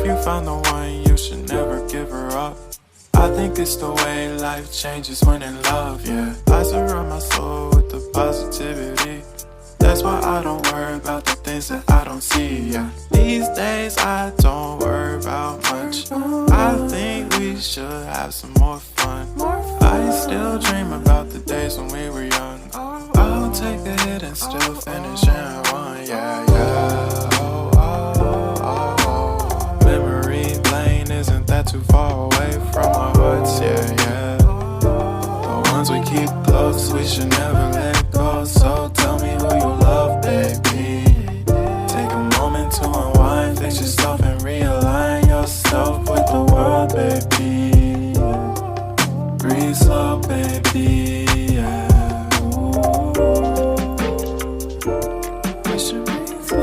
you found the one, you should never give her up. I think it's the way life changes when in love, yeah. I surround my soul with the positivity. That's why I don't worry about the things that I don't see, yeah. These days I don't worry about much. I think we should have some more fun. I still dream about the days when we were young. I'll take a hit and still finish in one, yeah, yeah. Oh, oh, oh, oh. Memory lane, isn't that too far away from our hearts, yeah, yeah. The ones we keep close, we should never let go. So tell me who you love, baby. Take a moment to unwind, fix yourself and realign yourself with the world, baby. Breathe slow, baby.